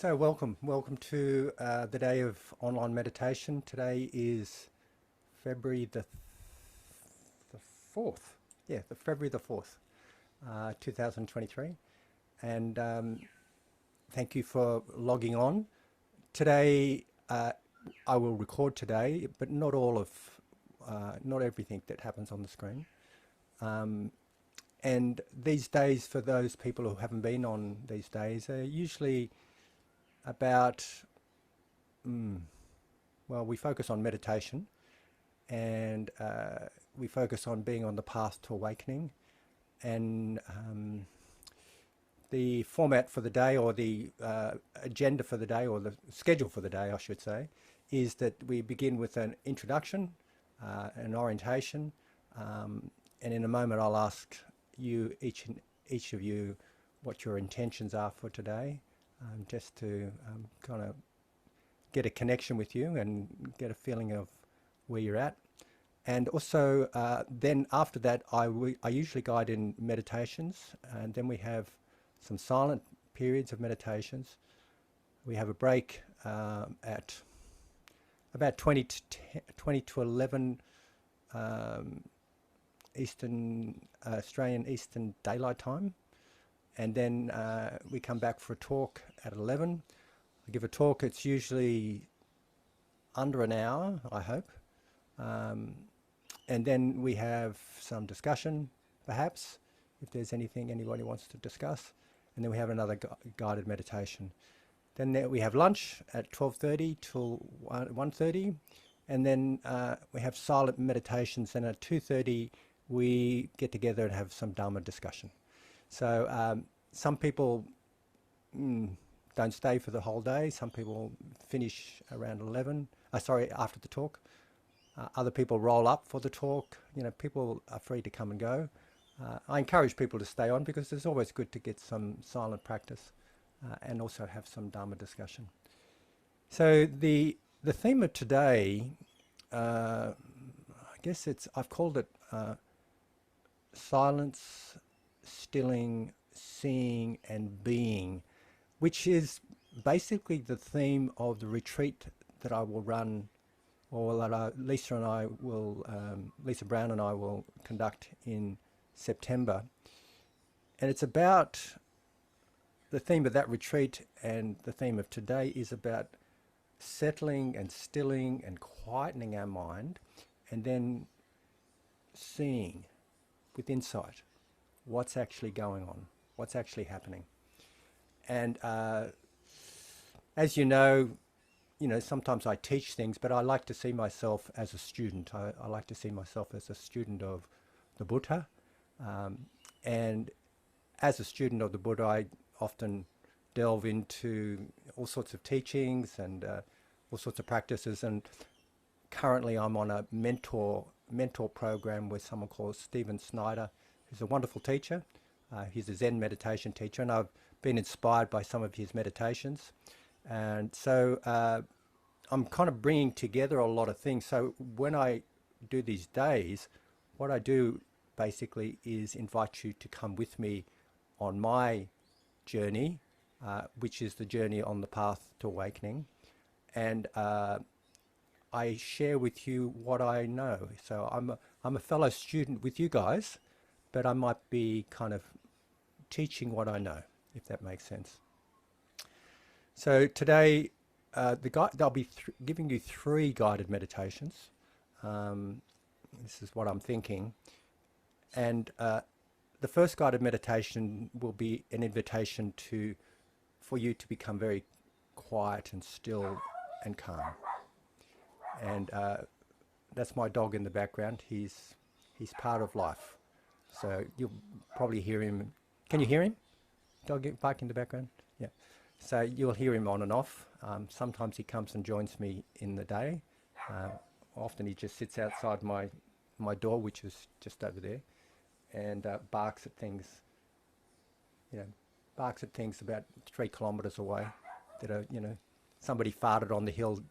So welcome to the day of online meditation. Today is February the 4th. Yeah, the February the 4th, 2023. And thank you for logging on. Today, I will record today, but not all of, not everything that happens on the screen. And these days, for those people who haven't been on these days, are usually about, well, we focus on meditation and we focus on being on the path to awakening. And the format for the day, or the agenda for the day, or the schedule for the day, I should say, is that we begin with an introduction, an orientation, and in a moment I'll ask you, each of you, what your intentions are for today, just to kind of get a connection with you and get a feeling of where you're at. And also, then after that, I usually guide in meditations, and then we have some silent periods of meditations. We have a break at about 20 to 11 Australian Eastern Daylight Time. And then we come back for a talk at 11. I give a talk. It's usually under an hour, I hope. And then we have some discussion, perhaps, if there's anything anybody wants to discuss. And then we have another guided meditation. Then we have lunch at 12:30 till 1:30. And then we have silent meditations. And at 2:30, we get together and have some Dharma discussion. So some people don't stay for the whole day. Some people finish around 11. After the talk. Other people roll up for the talk. You know, people are free to come and go. I encourage people to stay on because it's always good to get some silent practice and also have some Dharma discussion. So the theme of today, I guess I've called it silence, stilling, seeing and being, which is basically the theme of the retreat that I will run, or that Lisa Brown and I will conduct in September. And it's about, the theme of that retreat and the theme of today is about settling and stilling and quietening our mind, and then seeing with insight what's actually going on, what's actually happening. And as you know, sometimes I teach things, but I like to see myself as a student. I like to see myself as a student of the Buddha. And as a student of the Buddha, I often delve into all sorts of teachings and all sorts of practices. And currently I'm on a mentor program with someone called Stephen Snyder, who's a wonderful teacher. He's a Zen meditation teacher, and I've been inspired by some of his meditations. And so I'm kind of bringing together a lot of things. So when I do these days, what I do basically is invite you to come with me on my journey, which is the journey on the path to awakening. And I share with you what I know. So I'm a fellow student with you guys, but I might be kind of teaching what I know, if that makes sense. So today, they'll be giving you 3 guided meditations. This is what I'm thinking. And the first guided meditation will be an invitation for you to become very quiet and still and calm. And that's my dog in the background. He's part of life. So you'll probably hear him. Can you hear him? Dog bark in the background? Yeah. So you'll hear him on and off. Sometimes he comes and joins me in the day. Often he just sits outside my door, which is just over there, and barks at things. Barks at things about 3 kilometres away that are, somebody farted on the hill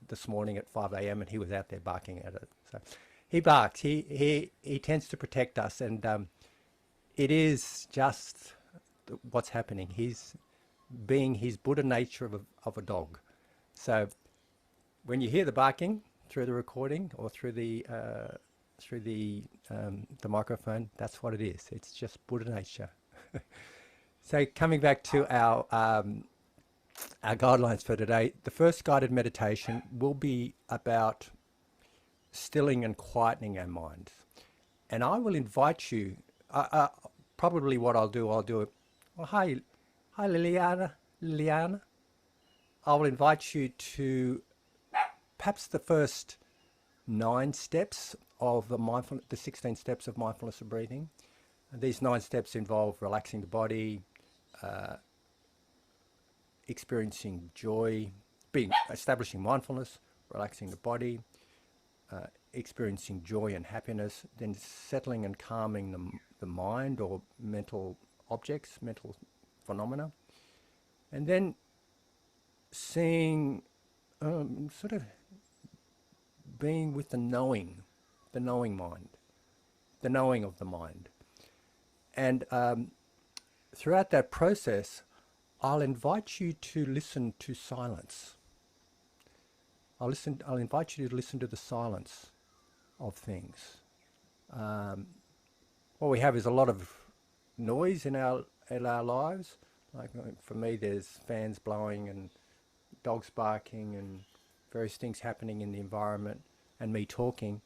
this morning at 5 a.m. and he was out there barking at it. So he barks. He tends to protect us, and it is just what's happening. He's being his Buddha nature of a dog. So when you hear the barking through the recording or through the microphone, that's what it is. It's just Buddha nature. So coming back to our guidelines for today, the first guided meditation will be about stilling and quietening our minds. And I will invite you, probably what I'll do it. Well, hi Liliana. I will invite you to perhaps the first 9 steps of the 16 steps of mindfulness of breathing. And these 9 steps involve relaxing the body, experiencing joy, establishing mindfulness, relaxing the body, experiencing joy and happiness, then settling and calming the mind or mental objects, mental phenomena, and then seeing, sort of being with the knowing mind, the knowing of the mind. And throughout that process, I'll invite you to listen to silence. I'll invite you to listen to the silence of things. What we have is a lot of noise in our lives. Like for me, there's fans blowing and dogs barking and various things happening in the environment, and me talking.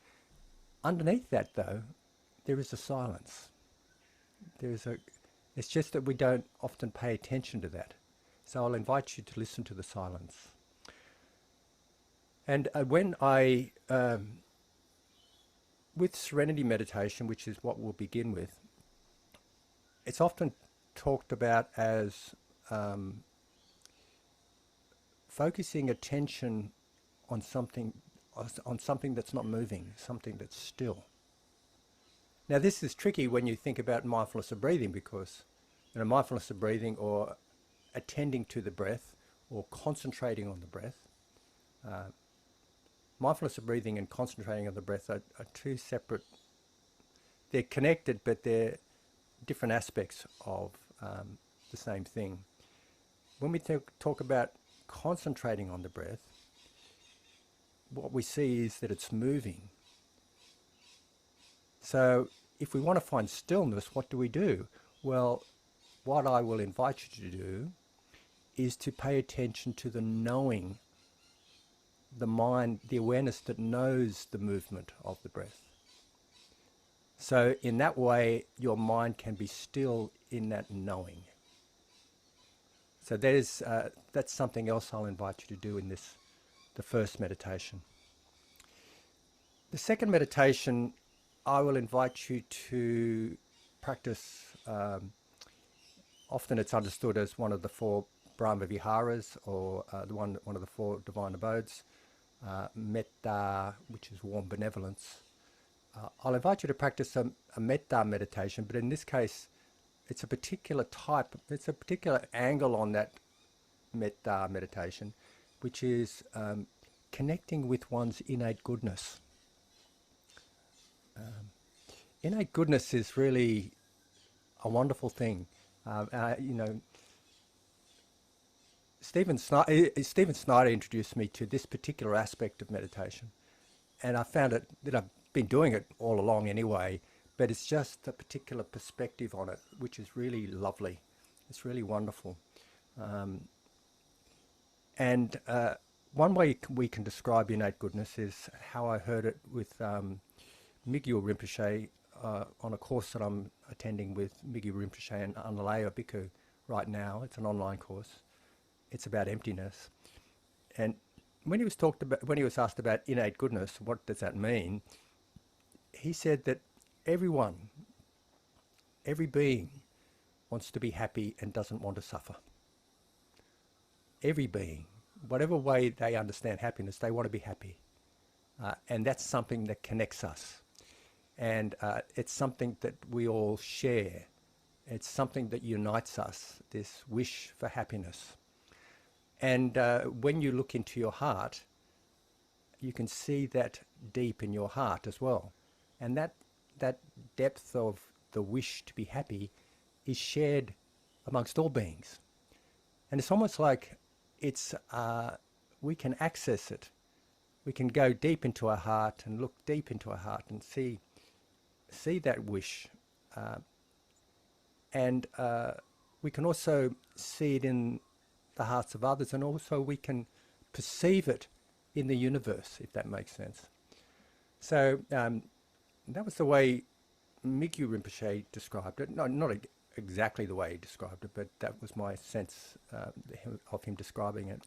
Underneath that, though, there is a silence. It's just that we don't often pay attention to that. So I'll invite you to listen to the silence. And when with serenity meditation, which is what we'll begin with, it's often talked about as focusing attention on something that's not moving, something that's still. Now, this is tricky when you think about mindfulness of breathing, because mindfulness of breathing or attending to the breath or concentrating on the breath, mindfulness of breathing and concentrating on the breath are two separate. They're connected, but they're different aspects of the same thing. When we talk about concentrating on the breath, what we see is that it's moving. So if we want to find stillness, what do? Well, what I will invite you to do is to pay attention to the knowing, the mind, the awareness that knows the movement of the breath. So in that way, your mind can be still in that knowing. So that's something else I'll invite you to do in the first meditation. The second meditation, I will invite you to practice. Often it's understood as one of the 4 Brahma Viharas, or one of the 4 divine abodes, metta, which is warm benevolence. I'll invite you to practice a metta meditation, but in this case, it's a particular angle on that metta meditation, which is connecting with one's innate goodness. Innate goodness is really a wonderful thing. Stephen Snyder introduced me to this particular aspect of meditation, and I found that I've been doing it all along anyway, but it's just a particular perspective on it, which is really lovely. It's really wonderful. And one way we can describe innate goodness is how I heard it with Migyur Rinpoche on a course that I'm attending with Migyur Rinpoche and Analayo Bhikkhu right now. It's an online course. It's about emptiness. And when he was asked about innate goodness, what does that mean? He said that every being wants to be happy and doesn't want to suffer. Every being, whatever way they understand happiness, they want to be happy. And that's something that connects us. And it's something that we all share. It's something that unites us, this wish for happiness. And when you look into your heart, you can see that deep in your heart as well. And that depth of the wish to be happy is shared amongst all beings. And it's almost like it's we can access it. We can go deep into our heart and look deep into our heart and see that wish, uh, and we can also see it in the hearts of others, and also we can perceive it in the universe, if that makes sense. So that was the way Mikyu Rinpoche described it. No, not exactly the way he described it, but that was my sense of him describing it.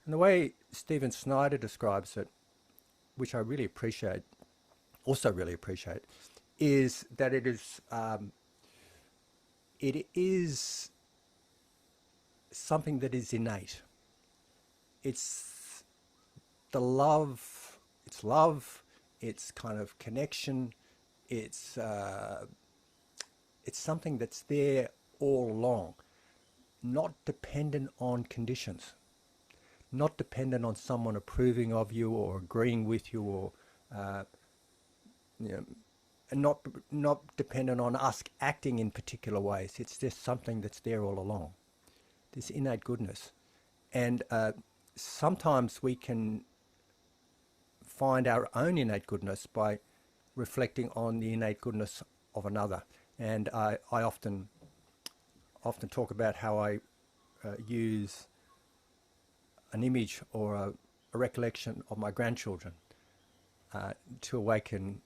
And the way Stephen Snyder describes it, which I really appreciate, also really appreciate, is that it is something that is innate. It's the love, it's kind of connection, it's something that's there all along, not dependent on conditions, not dependent on someone approving of you or agreeing with you, or you know, and not dependent on us acting in particular ways. It's just something that's there all along, this innate goodness. And sometimes we can find our own innate goodness by reflecting on the innate goodness of another. And I often talk about how I use an image or a recollection of my grandchildren to awaken,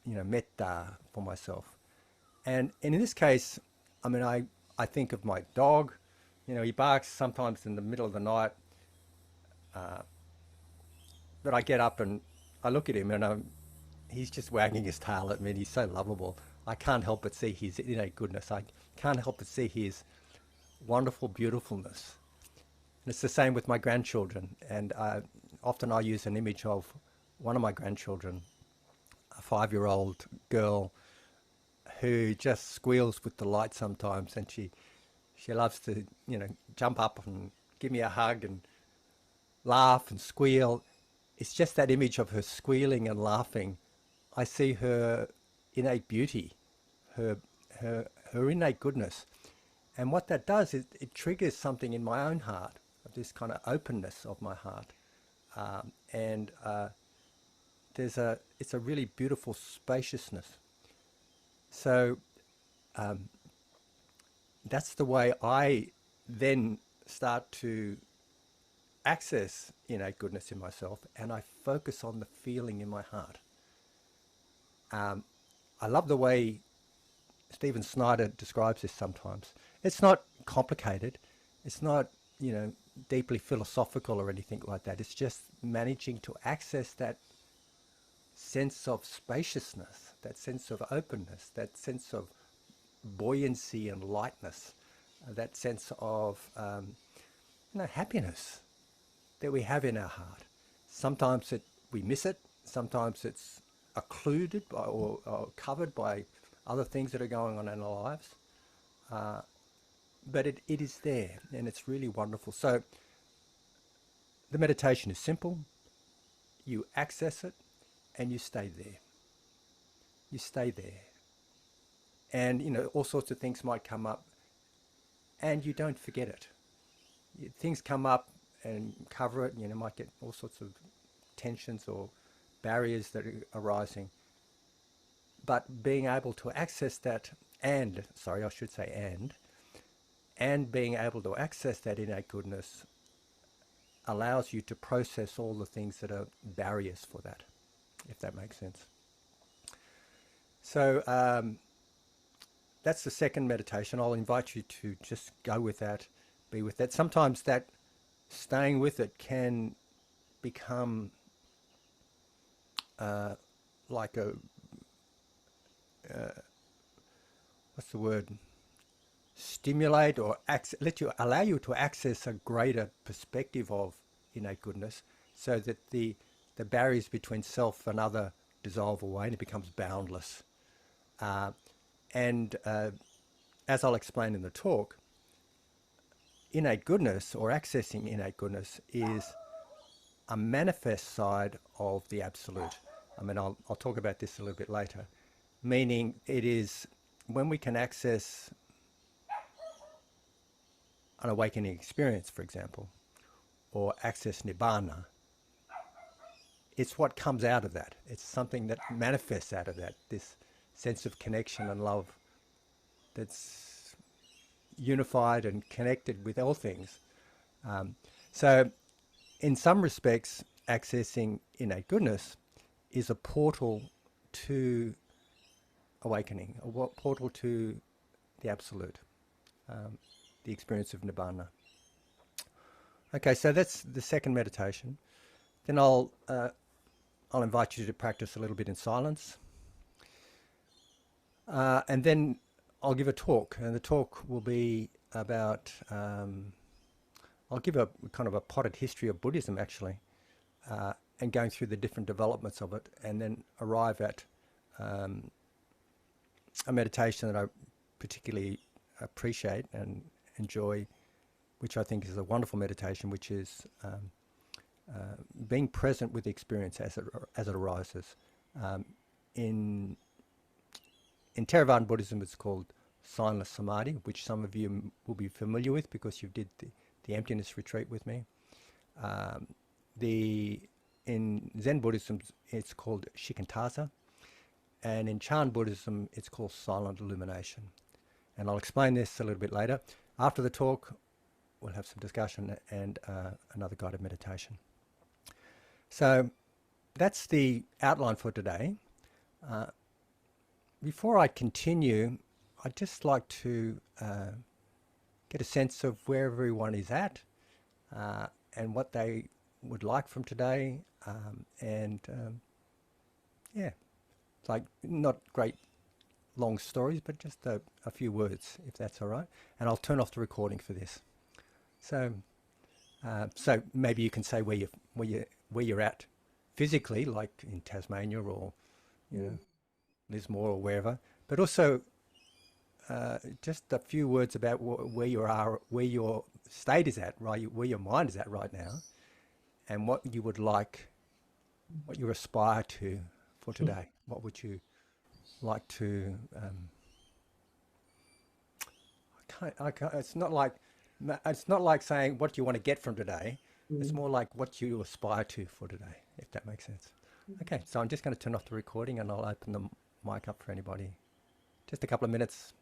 metta for myself. And in this case, I mean, I think of my dog. He barks sometimes in the middle of the night, but I get up and I look at him, and he's just wagging his tail at me, and he's so lovable. I can't help but see his innate goodness. I can't help but see his wonderful beautifulness. And it's the same with my grandchildren. And often I use an image of one of my grandchildren, a 5-year-old girl who just squeals with delight sometimes, and she loves to jump up and give me a hug and laugh and squeal. It's just that image of her squealing and laughing. I see her innate beauty, her innate goodness. And what that does is it triggers something in my own heart, of this kind of openness of my heart. And it's a really beautiful spaciousness. So that's the way I then start to access innate goodness in myself, and I focus on the feeling in my heart. I love the way Stephen Snyder describes this sometimes. It's not complicated. It's not, deeply philosophical or anything like that. It's just managing to access that sense of spaciousness, that sense of openness, that sense of buoyancy and lightness, that sense of happiness that we have in our heart. Sometimes we miss it. Sometimes it's occluded by, or covered by other things that are going on in our lives. But it is there, and it's really wonderful. So the meditation is simple. You access it, and you stay there. You stay there. And, all sorts of things might come up, and you don't forget it. Things come up and cover it, and might get all sorts of tensions or barriers that are arising. But being able to access that, and being able to access that innate goodness allows you to process all the things that are barriers for that, if that makes sense. So that's the second meditation. I'll invite you to just go with that, be with that. Sometimes that staying with it can become like a, what's the word? Stimulate or allow you to access a greater perspective of innate goodness, so that the barriers between self and other dissolve away and it becomes boundless. And as I'll explain in the talk, innate goodness, or accessing innate goodness, is a manifest side of the absolute. I mean, I'll talk about this a little bit later. Meaning, it is when we can access an awakening experience, for example, or access nibbana, it's what comes out of that. It's something that manifests out of that, this sense of connection and love that's unified and connected with all things. Um, so, in some respects, accessing innate goodness is a portal to awakening, a portal to the absolute, um, the experience of nibbana. Okay, so that's the second meditation. Then I'll invite you to practice a little bit in silence, and then I'll give a talk, and the talk will be about. I'll give a kind of a potted history of Buddhism, actually, and going through the different developments of it, and then arrive at um, a meditation that I particularly appreciate and enjoy, which I think is a wonderful meditation, which is being present with the experience as it arises. Um, in in Theravadan Buddhism, it's called signless samadhi, which some of you will be familiar with because you did the emptiness retreat with me. Um, the in Zen Buddhism, it's called shikantaza, and in Chan Buddhism, it's called silent illumination. And I'll explain this a little bit later. After the talk, we'll have some discussion and another guided meditation. So that's the outline for today. Uh, Before I continue, I'd just like to get a sense of where everyone is at and what they would like from today. Yeah, it's like not great long stories, but just a few words, if that's all right. And I'll turn off the recording for this. So, so maybe you can say where you're at physically, like in Tasmania or you know Lismore or wherever, but also just a few words about where you are, where your state is at, right? Where your mind is at right now, and what you would like, what you aspire to for today. What would you like to? I can't, it's not like saying what do you want to get from today. It's more like what you aspire to for today, if that makes sense. Okay, so I'm just going to turn off the recording and I'll open the mic up for anybody. Just a couple of minutes.